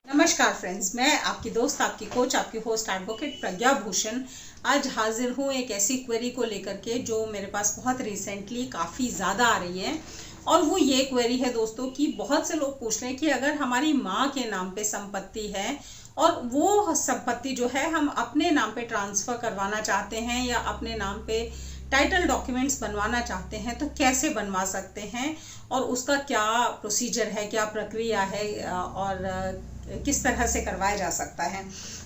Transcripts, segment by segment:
नमस्कार फ्रेंड्स, मैं आपकी दोस्त, आपकी कोच, आपकी होस्ट एडवोकेट प्रज्ञा भूषण आज हाजिर हूँ एक ऐसी क्वेरी को लेकर के जो मेरे पास बहुत रिसेंटली काफ़ी ज़्यादा आ रही है। और वो ये क्वेरी है दोस्तों कि बहुत से लोग पूछ रहे हैं कि अगर हमारी माँ के नाम पे संपत्ति है और वो संपत्ति जो है हम अपने नाम पे ट्रांसफ़र करवाना चाहते हैं या अपने नाम पे टाइटल डॉक्यूमेंट्स बनवाना चाहते हैं तो कैसे बनवा सकते हैं और उसका क्या प्रोसीजर है, क्या प्रक्रिया है और किस तरह से करवाया जा सकता है।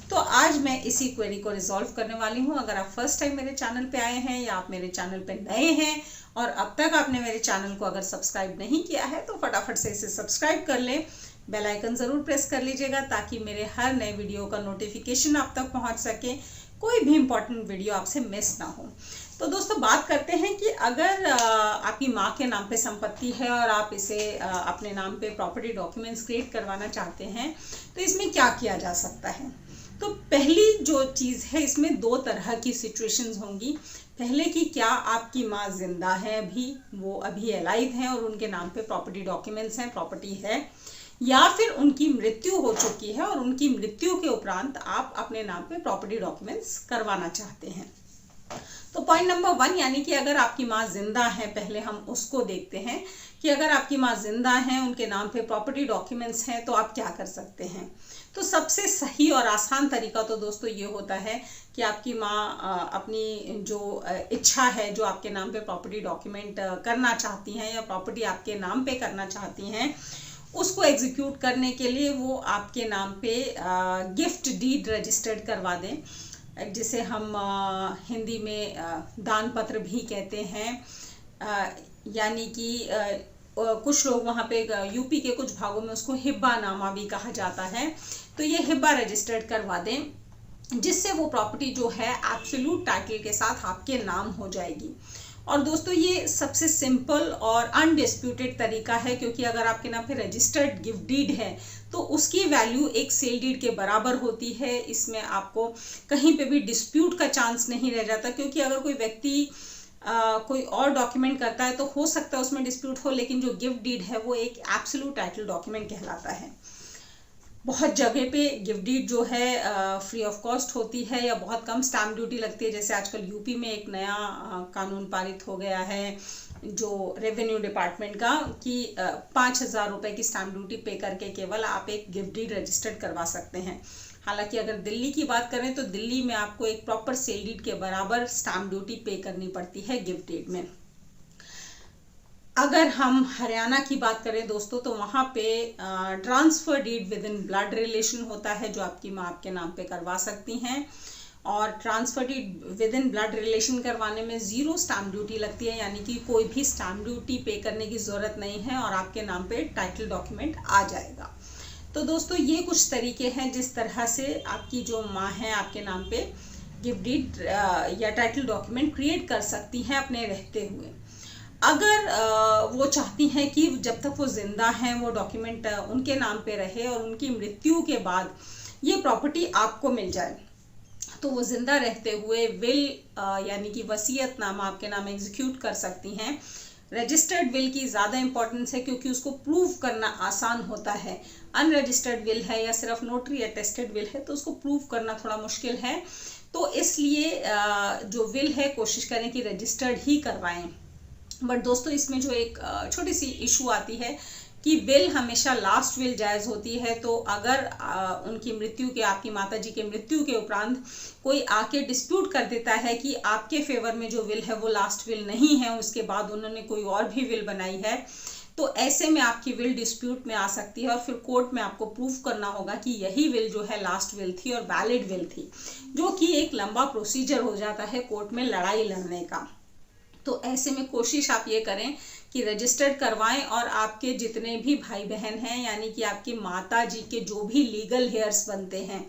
तो आज मैं इसी क्वेरी को रिजॉल्व करने वाली हूँ। अगर आप फर्स्ट टाइम मेरे चैनल पे आए हैं या आप मेरे चैनल पे नए हैं और अब तक आपने मेरे चैनल को अगर सब्सक्राइब नहीं किया है तो फटाफट से इसे सब्सक्राइब कर लें, बेल आइकन ज़रूर प्रेस कर लीजिएगा ताकि मेरे हर नए वीडियो का नोटिफिकेशन आप तक पहुँच सके, कोई भी इम्पोर्टेंट वीडियो आपसे मिस ना हो। तो दोस्तों बात करते हैं कि अगर आपकी माँ के नाम पे संपत्ति है और आप इसे अपने नाम पे प्रॉपर्टी डॉक्यूमेंट्स क्रिएट करवाना चाहते हैं तो इसमें क्या किया जा सकता है। तो पहली जो चीज़ है, इसमें दो तरह की सिचुएशंस होंगी। पहले कि क्या आपकी माँ जिंदा है, अभी वो अभी अलाइव हैं और उनके नाम पे प्रॉपर्टी डॉक्यूमेंट्स हैं, प्रॉपर्टी है, या फिर उनकी मृत्यु हो चुकी है और उनकी मृत्यु के उपरांत आप अपने नाम पे प्रॉपर्टी डॉक्यूमेंट्स करवाना चाहते हैं। तो पॉइंट नंबर 1 यानी कि अगर आपकी माँ जिंदा है, पहले हम उसको देखते हैं कि अगर आपकी माँ जिंदा है, उनके नाम पे प्रॉपर्टी डॉक्यूमेंट्स हैं तो आप क्या कर सकते हैं। तो सबसे सही और आसान तरीका तो दोस्तों ये होता है कि आपकी माँ अपनी जो इच्छा है, जो आपके नाम पे प्रॉपर्टी डॉक्यूमेंट करना चाहती हैं या प्रॉपर्टी आपके नाम पे करना चाहती हैं, उसको एग्जीक्यूट करने के लिए वो आपके नाम पे गिफ्ट डीड रजिस्टर्ड करवा दें, जिसे हम हिंदी में दान पत्र भी कहते हैं। यानी कि कुछ लोग वहाँ पे यूपी के कुछ भागों में उसको हिब्बानामा भी कहा जाता है। तो ये हिब्बा रजिस्टर्ड करवा दें, जिससे वो प्रॉपर्टी जो है एब्सोल्यूट टाइटल के साथ आपके नाम हो जाएगी। और दोस्तों ये सबसे सिंपल और अनडिस्प्यूटेड तरीका है, क्योंकि अगर आपके नाम पे रजिस्टर्ड गिफ्ट डीड है तो उसकी वैल्यू एक सेल डीड के बराबर होती है। इसमें आपको कहीं पे भी डिस्प्यूट का चांस नहीं रह जाता, क्योंकि अगर कोई व्यक्ति कोई और डॉक्यूमेंट करता है तो हो सकता है उसमें डिस्प्यूट हो, लेकिन जो गिफ्ट डीड है वो एक एब्सोल्यूट टाइटल डॉक्यूमेंट कहलाता है। बहुत जगह पे गिफ्ट डीड जो है फ्री ऑफ कॉस्ट होती है या बहुत कम स्टैम्प ड्यूटी लगती है। जैसे आजकल यूपी में एक नया कानून पारित हो गया है जो रेवेन्यू डिपार्टमेंट का, कि 5,000 रुपये की स्टैम्प ड्यूटी पे करके केवल आप एक गिफ्ट डीड रजिस्टर्ड करवा सकते हैं। हालांकि अगर दिल्ली की बात करें तो दिल्ली में आपको एक प्रॉपर सेल डीड के बराबर स्टैम्प ड्यूटी पे करनी पड़ती है गिफ्ट डीड में। अगर हम हरियाणा की बात करें दोस्तों तो वहाँ पे transfer deed within blood relation होता है, जो आपकी माँ आपके नाम पे करवा सकती हैं। और transfer deed within blood relation करवाने में 0 स्टैम्प ड्यूटी लगती है, यानी कि कोई भी स्टैम्प ड्यूटी पे करने की ज़रूरत नहीं है और आपके नाम पे टाइटल डॉक्यूमेंट आ जाएगा। तो दोस्तों ये कुछ तरीके हैं जिस तरह से आपकी जो माँ है आपके नाम पे गिफ्ट डीड या टाइटल डॉक्यूमेंट क्रिएट कर सकती हैं अपने रहते हुए। अगर वो चाहती हैं कि जब तक वो जिंदा हैं वो डॉक्यूमेंट उनके नाम पे रहे और उनकी मृत्यु के बाद ये प्रॉपर्टी आपको मिल जाए, तो वो जिंदा रहते हुए विल यानी कि वसीयतनामा आपके नाम एग्जीक्यूट कर सकती हैं। रजिस्टर्ड विल की ज़्यादा इंपॉर्टेंस है क्योंकि उसको प्रूव करना आसान होता है। अनरजिस्टर्ड विल है या सिर्फ नोटरी अटेस्टेड विल है तो उसको प्रूव करना थोड़ा मुश्किल है। तो इसलिए जो विल है कोशिश करें कि रजिस्टर्ड ही करवाएं। बट दोस्तों इसमें जो एक छोटी सी इशू आती है कि विल हमेशा लास्ट विल जायज़ होती है। तो अगर उनकी मृत्यु के, आपकी माताजी के मृत्यु के उपरांत कोई आके डिस्प्यूट कर देता है कि आपके फेवर में जो विल है वो लास्ट विल नहीं है, उसके बाद उन्होंने कोई और भी विल बनाई है, तो ऐसे में आपकी विल डिस्प्यूट में आ सकती है और फिर कोर्ट में आपको प्रूव करना होगा कि यही विल जो है लास्ट विल थी और वैलिड विल थी, जो कि एक लंबा प्रोसीजर हो जाता है कोर्ट में लड़ाई लड़ने का। तो ऐसे में कोशिश आप ये करें कि रजिस्टर्ड करवाएं और आपके जितने भी भाई बहन हैं, यानी कि आपकी माता जी के जो भी लीगल हेयर्स बनते हैं,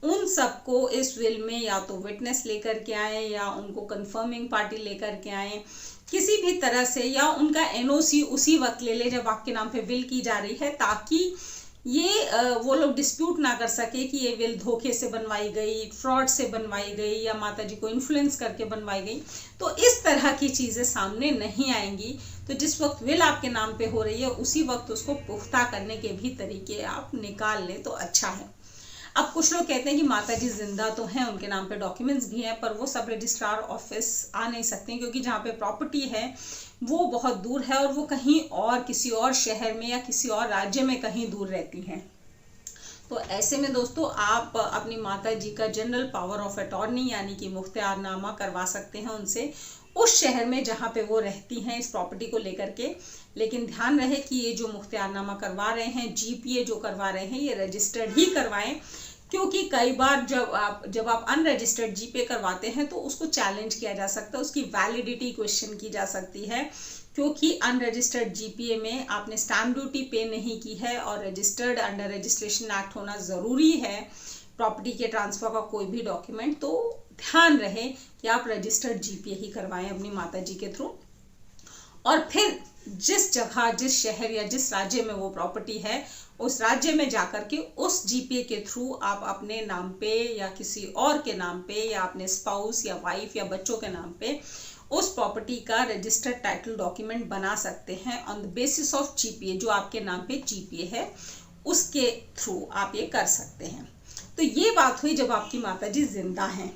उन सबको इस विल में या तो विटनेस लेकर के आए या उनको कंफर्मिंग पार्टी लेकर के आए किसी भी तरह से, या उनका एनओसी उसी वक्त ले ले जब आपके नाम पे विल की जा रही है, ताकि ये वो लोग डिस्प्यूट ना कर सके कि ये विल धोखे से बनवाई गई, फ्रॉड से बनवाई गई या माताजी को इन्फ्लुएंस करके बनवाई गई। तो इस तरह की चीज़ें सामने नहीं आएंगी। तो जिस वक्त विल आपके नाम पे हो रही है उसी वक्त उसको पुख्ता करने के भी तरीके आप निकाल लें तो अच्छा है। अब कुछ लोग कहते हैं कि माताजी जिंदा तो हैं, उनके नाम पे डॉक्यूमेंट्स भी हैं, पर वो सब रजिस्ट्रार ऑफिस आ नहीं सकते क्योंकि जहाँ पे प्रॉपर्टी है वो बहुत दूर है और वो कहीं और किसी और शहर में या किसी और राज्य में कहीं दूर रहती हैं। तो ऐसे में दोस्तों आप अपनी माता जी का जनरल पावर ऑफ अटॉर्नी यानी कि मुख्तियारनामा करवा सकते हैं उनसे उस शहर में जहाँ पे वो रहती हैं इस प्रॉपर्टी को लेकर के। लेकिन ध्यान रहे कि ये जो मुख्तियारनामा करवा रहे हैं, जीपीए जो करवा रहे हैं, ये रजिस्टर्ड ही करवाएं, क्योंकि कई बार जब आप अनरजिस्टर्ड जीपीए करवाते हैं तो उसको चैलेंज किया जा सकता है, उसकी वैलिडिटी क्वेश्चन की जा सकती है, क्योंकि अनरजिस्टर्ड जीपीए में आपने स्टैम्प ड्यूटी पे नहीं की है और रजिस्टर्ड अंडर रजिस्ट्रेशन एक्ट होना ज़रूरी है प्रॉपर्टी के ट्रांसफर का कोई भी डॉक्यूमेंट। तो ध्यान रहे कि आप रजिस्टर्ड जीपीए ही करवाएं अपनी माता जी के थ्रू। और फिर जिस जगह, जिस शहर या जिस राज्य में वो प्रॉपर्टी है उस राज्य में जाकर के उस जीपीए के थ्रू आप अपने नाम पे या किसी और के नाम पे या अपने स्पाउस या वाइफ या बच्चों के नाम पे उस प्रॉपर्टी का रजिस्टर्ड टाइटल डॉक्यूमेंट बना सकते हैं on the basis of GPA, जो आपके नाम पे जीपीए है उसके थ्रू आप ये कर सकते हैं। तो ये बात हुई जब आपकी माताजी जिंदा हैं।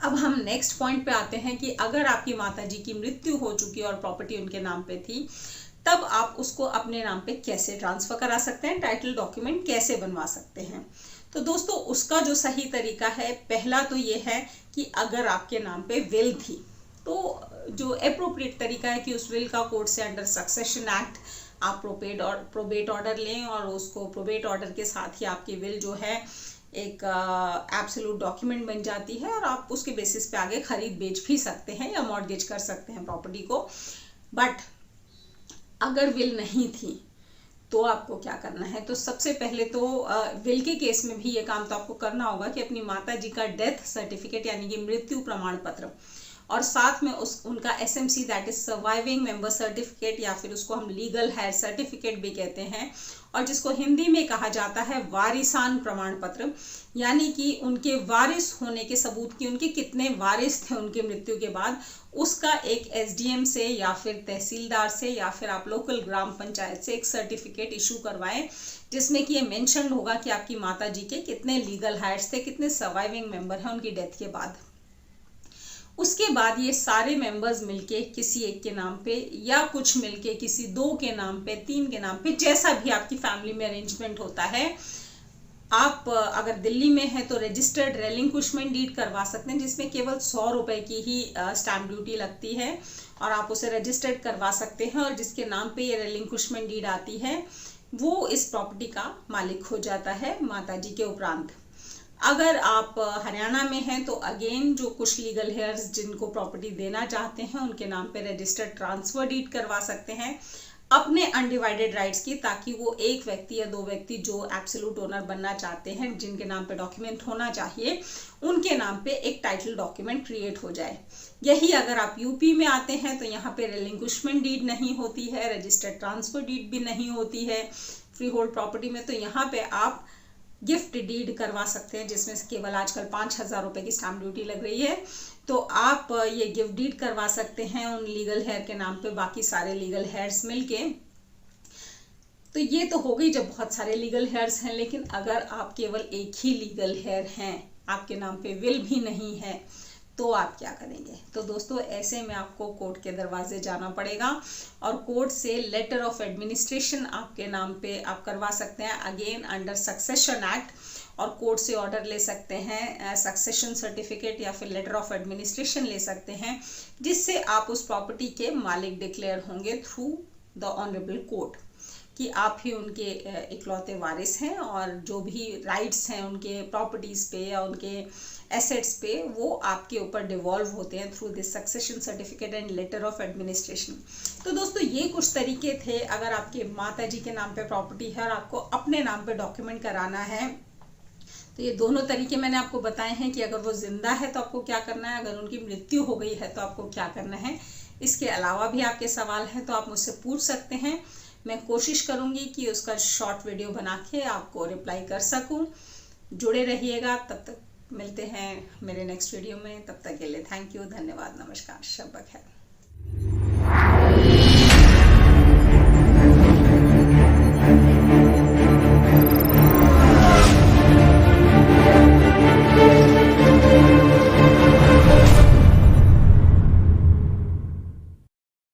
अब हम नेक्स्ट पॉइंट पे आते हैं कि अगर आपकी माताजी की मृत्यु हो चुकी और प्रॉपर्टी उनके नाम पे थी, तब आप उसको अपने नाम पे कैसे ट्रांसफर करा सकते हैं, टाइटल डॉक्यूमेंट कैसे बनवा सकते हैं। तो दोस्तों उसका जो सही तरीका है, पहला तो ये है कि अगर आपके नाम पे विल थी तो जो अप्रोप्रिएट तरीका है कि उस विल का कोर्ट से अंडर सक्सेशन एक्ट आप प्रोबेट ऑर्डर लें और उसको प्रोबेट ऑर्डर के साथ ही आपकी विल जो है एक एब्सोल्यूट डॉक्यूमेंट बन जाती है और आप उसके बेसिस पे आगे खरीद बेच भी सकते हैं या मॉर्गेज कर सकते हैं प्रॉपर्टी को। बट अगर विल नहीं थी तो आपको क्या करना है, तो सबसे पहले तो विल के केस में भी ये काम तो आपको करना होगा कि अपनी माता जी का डेथ सर्टिफिकेट यानी कि मृत्यु प्रमाण पत्र और साथ में उनका SMC that is surviving member certificate या फिर उसको हम लीगल हेयर सर्टिफिकेट भी कहते हैं और जिसको हिंदी में कहा जाता है वारिसान प्रमाण पत्र, यानी कि उनके वारिस होने के सबूत की उनके कितने वारिस थे उनके मृत्यु के बाद, उसका एक एसडीएम से या फिर तहसीलदार से या फिर आप लोकल ग्राम पंचायत से एक सर्टिफिकेट इशू करवाएं जिसमें कि ये मेंशन होगा कि आपकी माता जी के कितने लीगल हायर्स थे, कितने सर्वाइविंग मेंबर हैं उनकी डेथ के बाद। उसके बाद ये सारे मेंबर्स मिलके किसी एक के नाम पे या कुछ मिलके किसी 2 के नाम पे, 3 के नाम पे, जैसा भी आपकी फैमिली में अरेंजमेंट होता है। आप अगर दिल्ली में है तो रजिस्टर्ड रेलिंक्विशमेंट डीड करवा सकते हैं जिसमें केवल 100 रुपए की ही स्टैम्प ड्यूटी लगती है और आप उसे रजिस्टर्ड करवा सकते हैं और जिसके नाम पे ये रेलिंक्विशमेंट डीड आती है वो इस प्रॉपर्टी का मालिक हो जाता है माताजी के उपरांत। अगर आप हरियाणा में हैं तो अगेन जो कुछ लीगल हेयर्स जिनको प्रॉपर्टी देना चाहते हैं उनके नाम पे रजिस्टर्ड ट्रांसफर डीड करवा सकते हैं अपने अनडिवाइडेड राइट्स की, ताकि वो एक व्यक्ति या 2 व्यक्ति जो एब्सोल्यूट ओनर बनना चाहते हैं जिनके नाम पे डॉक्यूमेंट होना चाहिए उनके नाम पे एक टाइटल डॉक्यूमेंट क्रिएट हो जाए। यही अगर आप यूपी में आते हैं तो यहाँ पे रेलिंक्विशमेंट डीड नहीं होती है, रजिस्टर्ड ट्रांसफर डीड भी नहीं होती है फ्री होल्ड प्रॉपर्टी में, तो यहाँ पे आप गिफ्ट डीड करवा सकते हैं जिसमें से केवल आजकल 5,000 रुपए की स्टैम्प ड्यूटी लग रही है। तो आप ये गिफ्ट डीड करवा सकते हैं उन लीगल हेयर के नाम पे, बाकी सारे लीगल हेयर्स मिलके। तो ये तो हो गई जब बहुत सारे लीगल हेयर्स हैं, लेकिन अगर आप केवल एक ही लीगल हेयर हैं, आपके नाम पे विल भी नहीं है, तो आप क्या करेंगे। तो दोस्तों ऐसे में आपको कोर्ट के दरवाजे जाना पड़ेगा और कोर्ट से लेटर ऑफ एडमिनिस्ट्रेशन आपके नाम पे आप करवा सकते हैं अगेन अंडर सक्सेशन एक्ट, और कोर्ट से ऑर्डर ले सकते हैं सक्सेशन सर्टिफिकेट या फिर लेटर ऑफ एडमिनिस्ट्रेशन ले सकते हैं जिससे आप उस प्रॉपर्टी के मालिक डिक्लेयर होंगे थ्रू द ऑनरेबल कोर्ट कि आप ही उनके इकलौते वारिस हैं और जो भी राइट्स हैं उनके प्रॉपर्टीज़ पे या उनके एसेट्स पे वो आपके ऊपर डिवॉल्व होते हैं through this succession certificate and later of administration. तो दोस्तों ये कुछ तरीके थे अगर आपके माता जी के नाम पे प्रॉपर्टी है और आपको अपने नाम पे डॉक्यूमेंट कराना है। तो ये दोनों तरीके मैंने आपको बताए हैं कि अगर वो जिंदा है तो आपको क्या करना है, अगर उनकी मृत्यु हो गई है तो आपको क्या करना है। इसके अलावा भी आपके सवाल हैं तो आप मुझसे पूछ सकते हैं, मैं कोशिश करूंगी कि उसका शॉर्ट वीडियो बना के आपको रिप्लाई कर सकूं। जुड़े रहिएगा, तब तक मिलते हैं मेरे नेक्स्ट वीडियो में, तब तक के लिए थैंक यू, धन्यवाद, नमस्कार, शब बखैर।